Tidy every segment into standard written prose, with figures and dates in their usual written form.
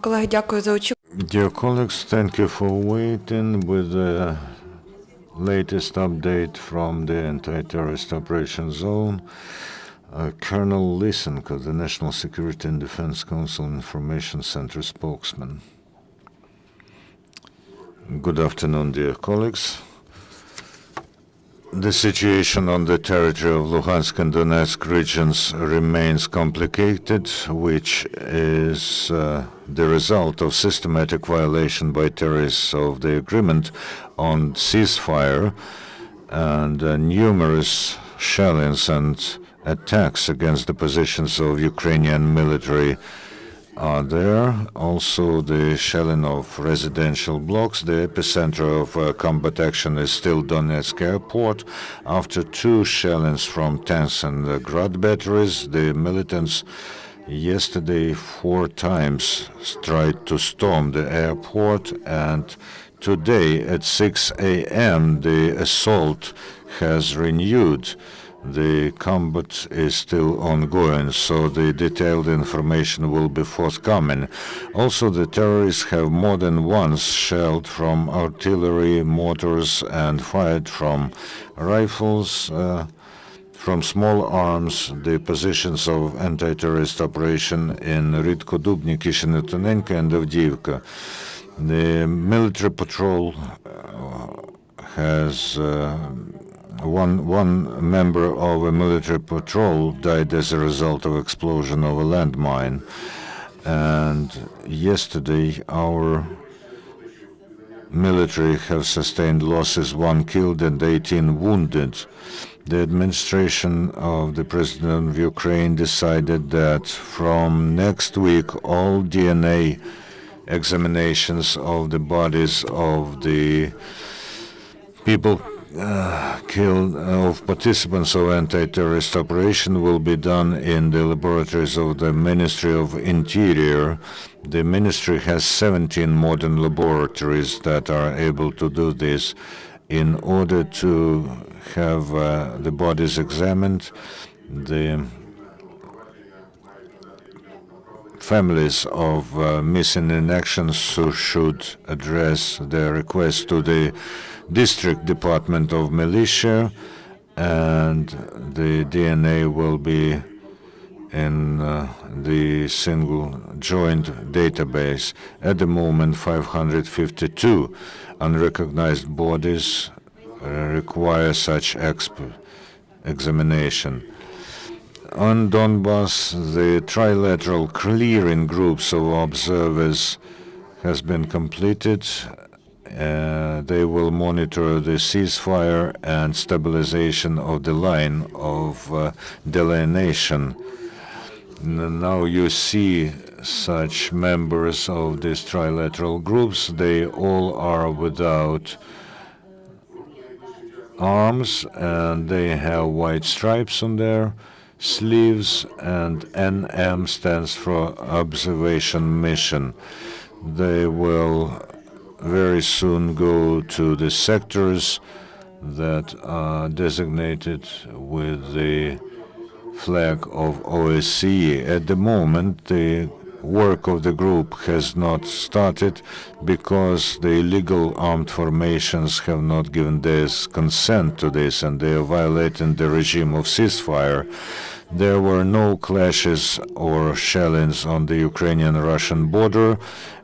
Колеги, дякую за очікування. Dear colleagues, thank you for waiting with the latest update from the anti-terrorist operation zone. Colonel Lysenko, the National Security and Defense Council Information Center spokesman. Good afternoon, dear colleagues. The situation on the territory of Luhansk and Donetsk regions remains complicated, which is the result of systematic violation by terrorists of the agreement on ceasefire and numerous shellings and attacks against the positions of Ukrainian military are there. Also, the shelling of residential blocks. The epicenter of combat action is still Donetsk airport. After two shellings from tanks and Grad batteries, the militants yesterday 4 times tried to storm the airport, and today at 6 a.m. the assault has renewed. The combat is still ongoing, so the detailed information will be forthcoming. Also, the terrorists have more than once shelled from artillery, mortars, and fired from rifles, from small arms, the positions of anti-terrorist operation in Ridko, Dubny, Kishinev, and Avdiivka. The military patrol has one member of a military patrol died as a result of explosion of a landmine. And yesterday, our military have sustained losses, 1 killed and 18 wounded. The administration of the President of Ukraine decided that from next week, all DNA examinations of the bodies of the people killed of participants of anti-terrorist operation will be done in the laboratories of the Ministry of Interior. The ministry has 17 modern laboratories that are able to do this. In order to have the bodies examined, the families of missing in action should address their request to the District Department of Militia, and the DNA will be in the single joint database. At the moment, 552 unrecognized bodies require such examination. On Donbass, the trilateral clearing groups of observers has been completed. They will monitor the ceasefire and stabilization of the line of delineation. Now you see such members of these trilateral groups. They all are without arms, and they have white stripes on their sleeves, and NM stands for Observation Mission. They will very soon go to the sectors that are designated with the flag of OSCE. At the moment, the work of the group has not started because the illegal armed formations have not given their consent to this, and they are violating the regime of ceasefire. There were no clashes or shellings on the Ukrainian-Russian border.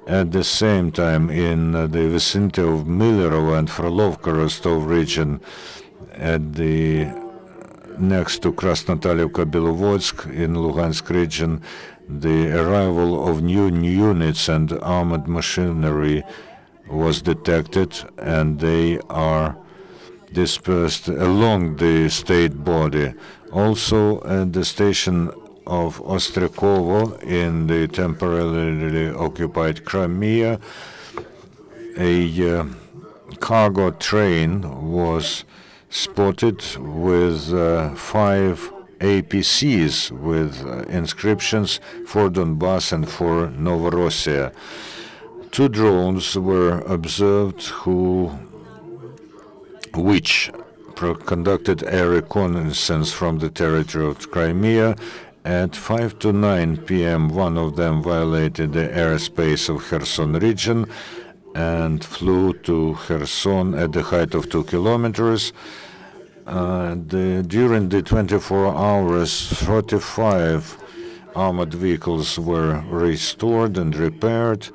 At the same time, in the vicinity of Milerovo and Frolovka, Rostov region, at the next to Krasnotalivka, Belovodsk in Luhansk region, the arrival of new units and armored machinery was detected, and they are dispersed along the state border. Also, at the station of Ostrekovo in the temporarily occupied Crimea, a cargo train was spotted with 5 APCs with inscriptions for Donbass and for Novorossiya. 2 drones were observed which conducted air reconnaissance from the territory of Crimea At 5 to 9 p.m., one of them violated the airspace of Kherson region and flew to Kherson at the height of 2 kilometers. During the 24 hours, 45 armored vehicles were restored and repaired,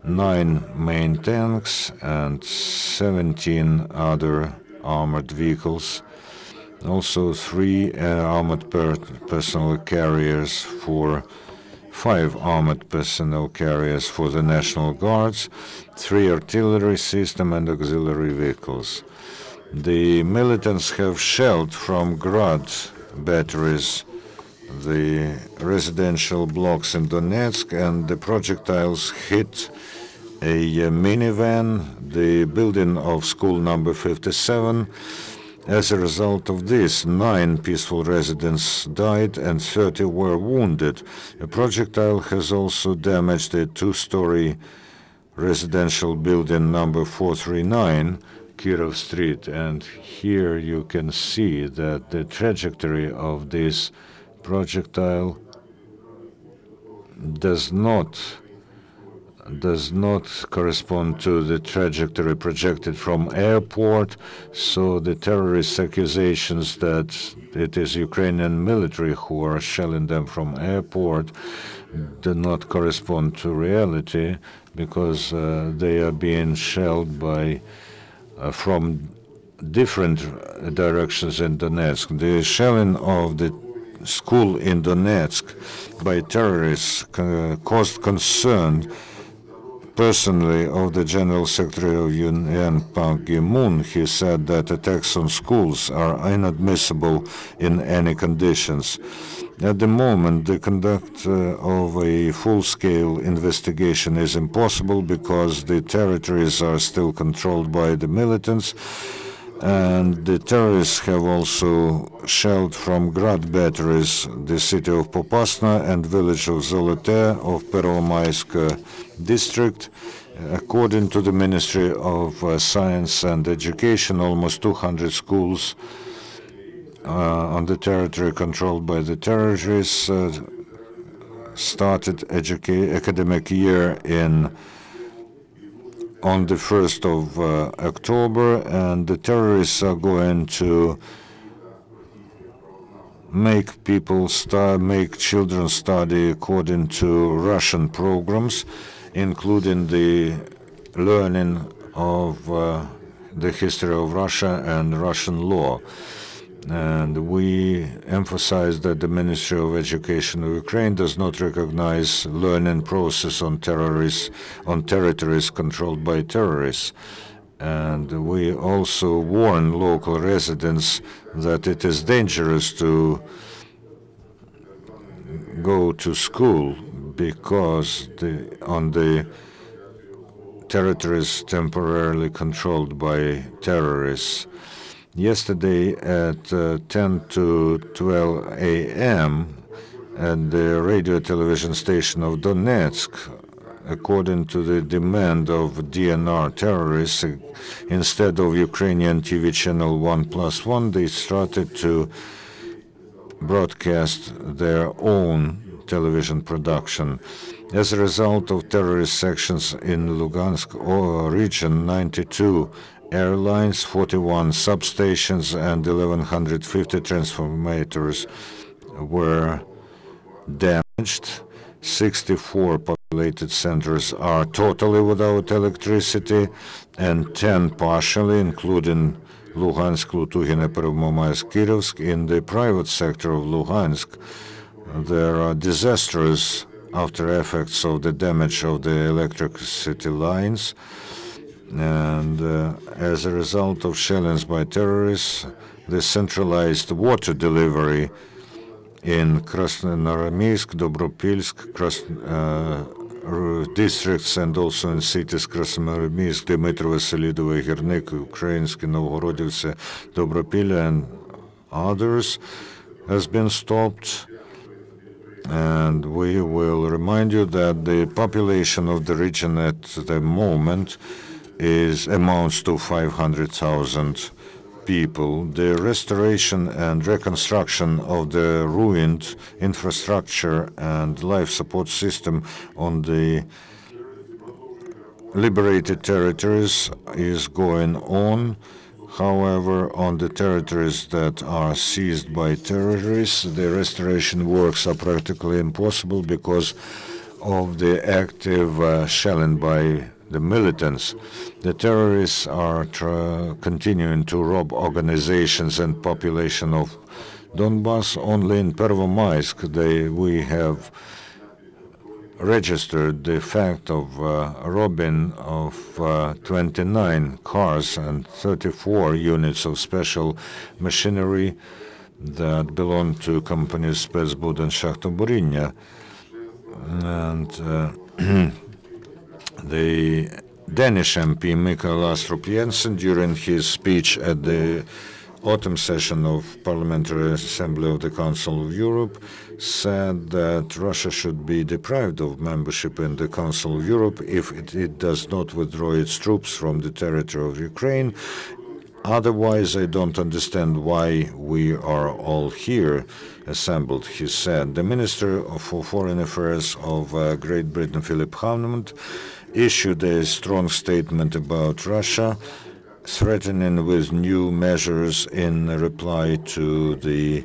9 main tanks and 17 other armored vehicles. Also 3 armored personnel carriers 5 armored personnel carriers for the National Guards, 3 artillery system and auxiliary vehicles. The militants have shelled from Grad batteries the residential blocks in Donetsk, and the projectiles hit a minivan, the building of school number 57. As a result of this, 9 peaceful residents died and 30 were wounded. A projectile has also damaged a 2-story residential building number 439, Kirov Street. And here you can see that the trajectory of this projectile does not correspond to the trajectory projected from airport, so the terrorist accusations that it is Ukrainian military who are shelling them from airport do not correspond to reality, because they are being shelled from different directions in Donetsk. The shelling of the school in Donetsk by terrorists caused concern personally of the General Secretary of UN, Ban Ki-moon. He said that attacks on schools are inadmissible in any conditions. At the moment, the conduct of a full-scale investigation is impossible because the territories are still controlled by the militants, and the terrorists have also shelled from Grad batteries the city of Popasna and village of Zolote of Pervomaysk district. According to the Ministry of Science and Education, almost 200 schools on the territory controlled by the terrorists started academic year on the 1st of October, and the terrorists are going to make children study according to Russian programs, including the learning of the history of Russia and Russian law. And we emphasize that the Ministry of Education of Ukraine does not recognize learning process on territories controlled by terrorists. And we also warn local residents that it is dangerous to go to school because on the territories temporarily controlled by terrorists. Yesterday at 10 to 12 a.m. at the radio television station of Donetsk, according to the demand of DNR terrorists, instead of Ukrainian TV channel 1+1, they started to broadcast their own television production. As a result of terrorist sections in Lugansk region, 92 airlines, 41 substations, and 1,150 transformators were damaged. 64 populated centers are totally without electricity, and 10 partially, including Luhansk, Lutugine, Pervomaysk, Kirovsk. In the private sector of Luhansk, there are disastrous after effects of the damage of the electricity lines. And as a result of shellings by terrorists, the centralized water delivery in Krasnoarmeysk, Dobropilsk districts, and also in cities Krasnoarmeysk, Dmitrovo, Selidovo, Girnik, Ukrainsky, Novgorodivce, Dobropilya, and others, has been stopped. And we will remind you that the population of the region at the moment amounts to 500,000 people. The restoration and reconstruction of the ruined infrastructure and life support system on the liberated territories is going on. However, on the territories that are seized by terrorists, the restoration works are practically impossible because of the active shelling by the militants. The terrorists are continuing to rob organizations and population of Donbass. Only in Pervomaisk we have registered the fact of robbing of 29 cars and 34 units of special machinery that belong to companies Spetsbud and Shakhtoburinnya. And the Danish MP Mikael Astrup Jensen, during his speech at the autumn session of Parliamentary Assembly of the Council of Europe, said that Russia should be deprived of membership in the Council of Europe if it does not withdraw its troops from the territory of Ukraine. Otherwise, I don't understand why we are all here assembled, he said. The Minister for Foreign Affairs of Great Britain, Philip Hammond, issued a strong statement about Russia, threatening with new measures in reply to the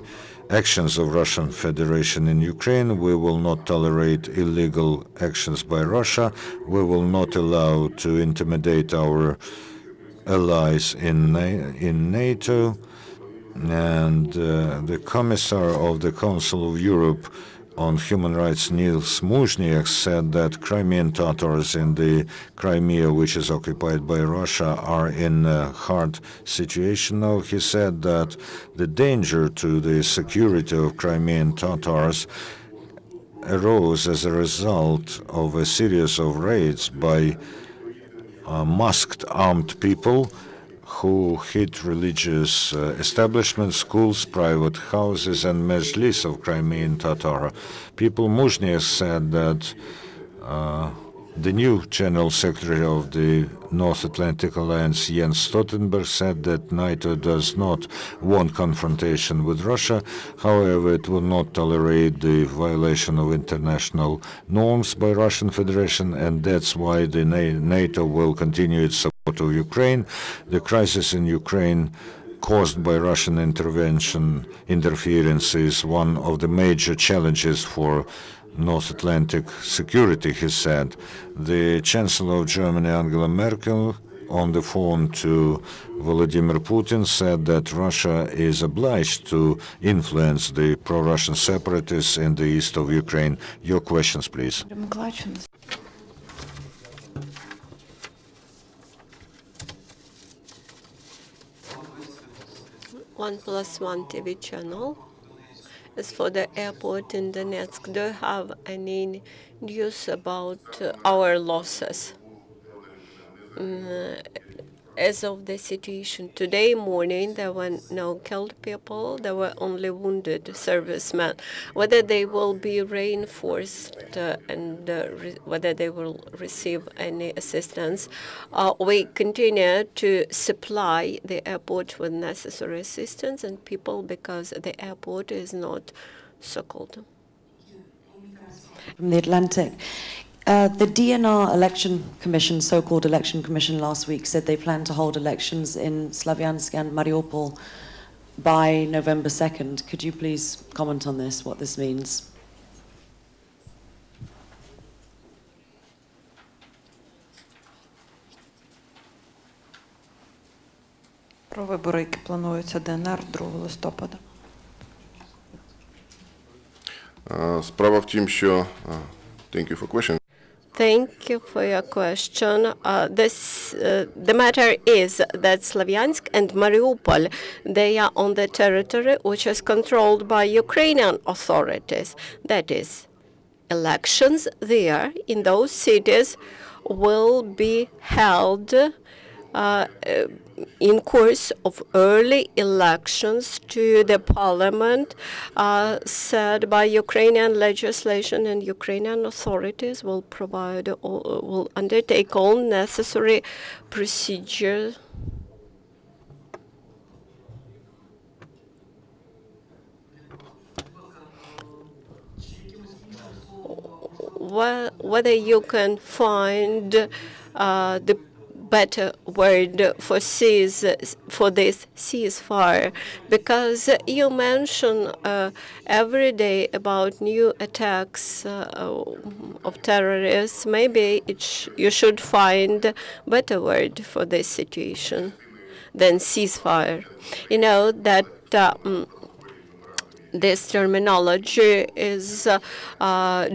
actions of Russian Federation in Ukraine. We will not tolerate illegal actions by Russia. We will not allow to intimidate our allies in NATO. And the Commissar of the Council of Europe on Human Rights, Niels Muzhniak, said that Crimean Tatars in the Crimea, which is occupied by Russia, are in a hard situation now. He said that the danger to the security of Crimean Tatars arose as a result of a series of raids by masked armed people who hit religious establishments, schools, private houses, and mezhlis of Crimean Tatar people. Muzhniak said that the new General Secretary of the North Atlantic Alliance, Jens Stoltenberg, said that NATO does not want confrontation with Russia. However, it will not tolerate the violation of international norms by Russian Federation, and that's why the NATO will continue its support of Ukraine. The crisis in Ukraine caused by Russian interference is one of the major challenges for North Atlantic security, he said. The Chancellor of Germany, Angela Merkel, on the phone to Vladimir Putin, said that Russia is obliged to influence the pro-Russian separatists in the east of Ukraine. Your questions, please. 1+1 TV channel. As for the airport in Donetsk, do you have any news about our losses? As of the situation today morning, there were no killed people, there were only wounded servicemen. Whether they will be reinforced and whether they will receive any assistance, we continue to supply the airport with necessary assistance and people because the airport is not so-called. From the Atlantic. The DNR election commission, so-called election commission last week, said they plan to hold elections in Slavyansk and Mariupol by November 2nd. Could you please comment on this, what this means? Про вибори, які плануються ДНР 2 листопада. Справа в тім, що thank you for question. Thank you for your question. The matter is that Slavyansk and Mariupol, they are on the territory which is controlled by Ukrainian authorities. That is, elections there in those cities will be held in course of early elections to the parliament set by Ukrainian legislation, and Ukrainian authorities will will undertake all necessary procedures. whether you can find the better word for this ceasefire, because you mention every day about new attacks of terrorists. Maybe you should find better word for this situation than ceasefire. You know that this terminology is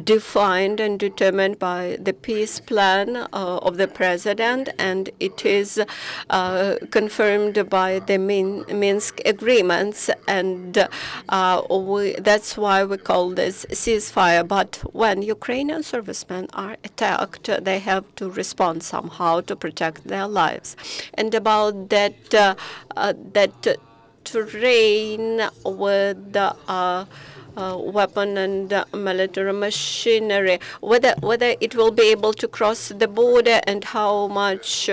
defined and determined by the peace plan of the president, and it is confirmed by the Minsk agreements, and that's why we call this ceasefire. But when Ukrainian servicemen are attacked, they have to respond somehow to protect their lives. And about that, train with weapon and military machinery, whether it will be able to cross the border and how much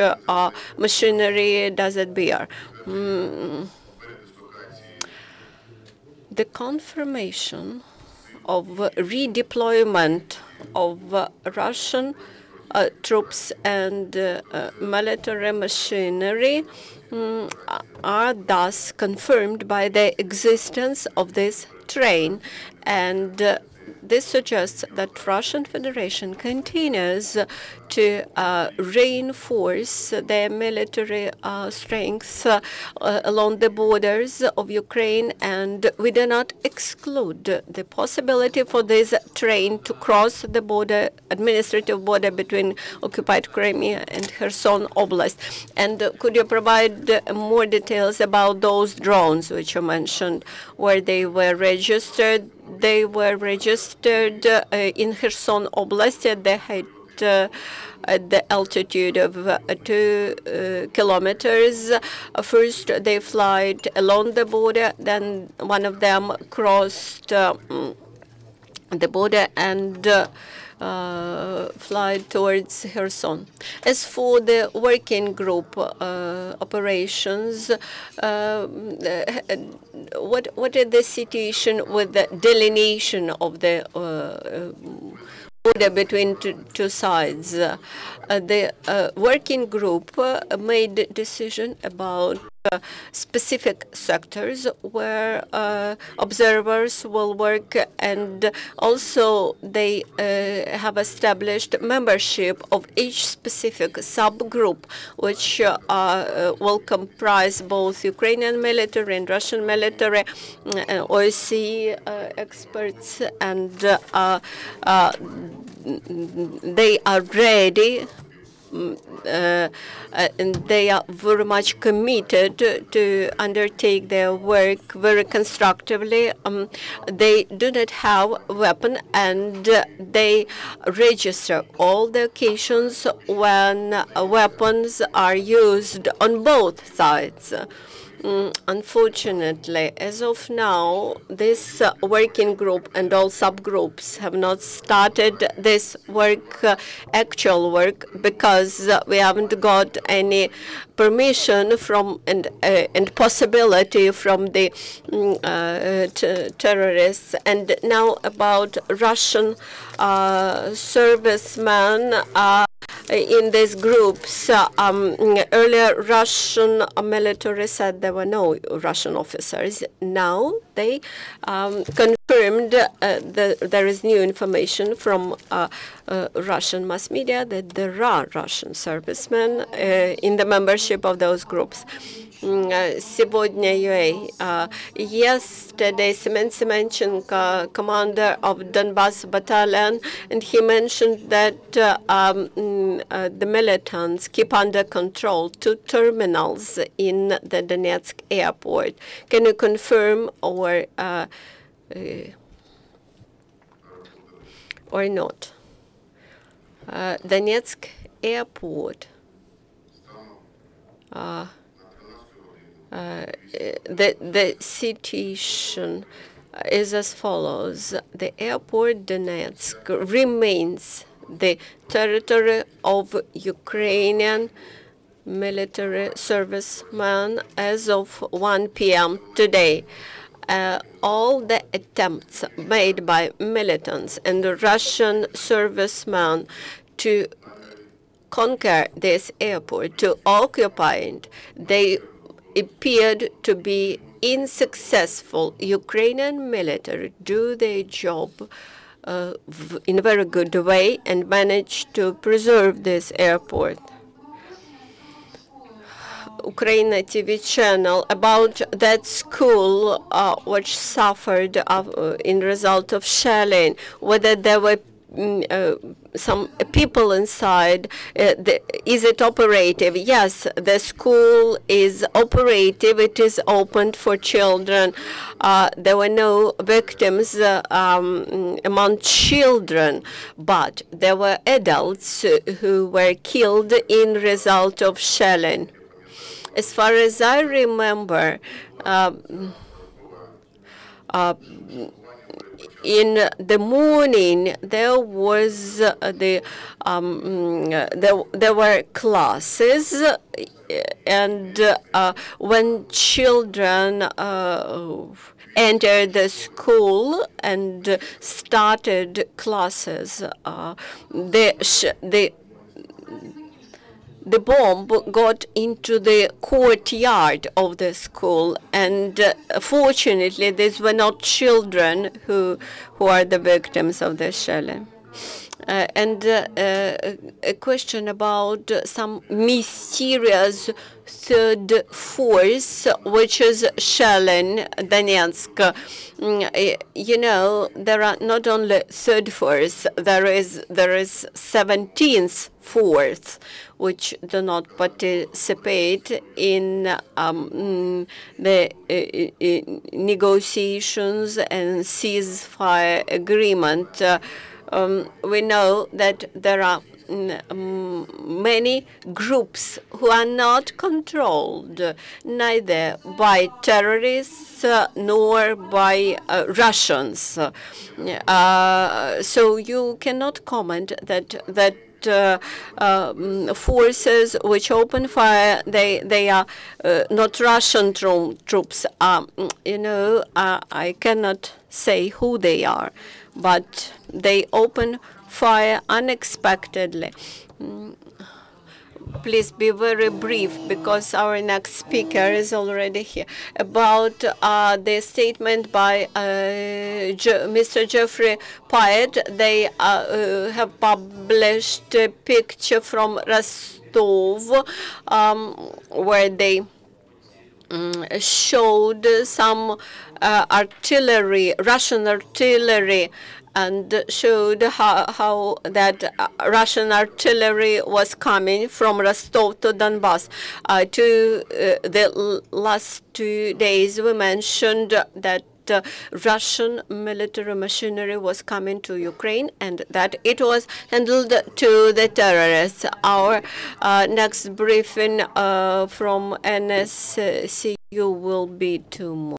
machinery does it bear. The confirmation of redeployment of Russian troops and military machinery are thus confirmed by the existence of this train, and this suggests that Russian Federation continues to reinforce their military strength along the borders of Ukraine, and we do not exclude the possibility for this train to cross the border, administrative border between occupied Crimea and Kherson Oblast. And could you provide more details about those drones which you mentioned, where they were registered? They were registered in Kherson Oblast at the height, at the altitude of 2 kilometers. First, they flight along the border. Then one of them crossed the border and fly towards Kherson. As for the working group operations, what is the situation with the delineation of the border between two sides? The working group made a decision about specific sectors where observers will work, and also they have established membership of each specific subgroup, which will comprise both Ukrainian military and Russian military, OSCE experts, and they are ready. And they are very much committed to undertake their work very constructively. They do not have a weapon, and they register all the occasions when weapons are used on both sides. Unfortunately, as of now, this working group and all subgroups have not started this work, actual work, because we haven't got any permission from and possibility from the terrorists. And now about Russian servicemen in these groups. Earlier, Russian military said there were no Russian officers. Now they confirmed that there is new information from Russian mass media that there are Russian servicemen in the membership of those groups. Сегодня.ua. Yesterday, Semen Semenchenko, commander of Donbass battalion, and he mentioned that the militants keep under control 2 terminals in the Donetsk airport. Can you confirm or not? Donetsk airport. The situation is as follows. The airport Donetsk remains the territory of Ukrainian military servicemen as of 1 p.m. today. all the attempts made by militants and the Russian servicemen to conquer this airport, to occupy it, they appeared to be unsuccessful. Ukrainian military do their job in a very good way and managed to preserve this airport. Ukraine TV channel about that school which suffered in result of shelling, whether there were some people inside. Is it operative? Yes, the school is operative. It is opened for children. There were no victims among children, but there were adults who were killed in result of shelling. As far as I remember, in the morning there was there were classes, and when children entered the school and started classes, the bomb got into the courtyard of the school, and fortunately these were not children who are the victims of the shelling. And a question about some mysterious third force which is shelling Donetsk. You know, there are not only third force, there is 17th force which do not participate in the negotiations and ceasefire agreement. We know that there are many groups who are not controlled neither by terrorists nor by Russians. So you cannot comment that forces which open fire, they are not Russian troops. You know, I cannot say who they are, but they open fire unexpectedly. Please be very brief, because our next speaker is already here. About the statement by Mr. Jeffrey Pyatt, they have published a picture from Rostov where they showed some artillery, Russian artillery, and showed how that Russian artillery was coming from Rostov to Donbass. The last 2 days we mentioned that Russian military machinery was coming to Ukraine and that it was handled to the terrorists. Our next briefing from NSCU will be tomorrow.